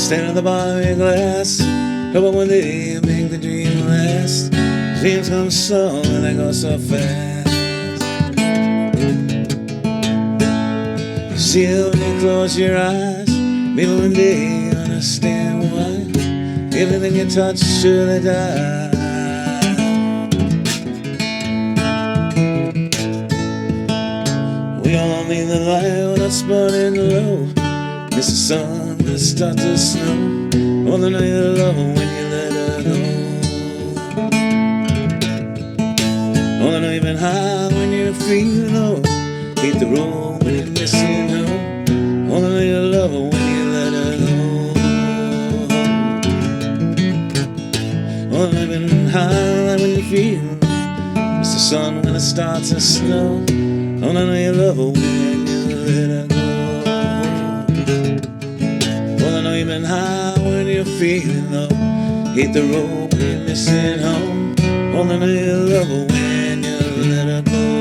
Stand at the bottom of your glass. Hope one day you make the dream last. Dreams come slow and they go so fast. You see it when you close your eyes. Maybe one day you understand why everything you touch surely dies. We all need the light when it's burning low. Miss the sun when it starts to snow. Only know you love her when you let her know. Only know you've been high when you're feeling low. Hate the road when you're missing home. Only know you love her when you let her know. Only know you've been high when you're feeling low. Miss the sun when it starts to snow. Only know you love her when you let her go. Only know you've been high when you're feeling low. Hate the road when you're missing home. Only know you love her when you let her go.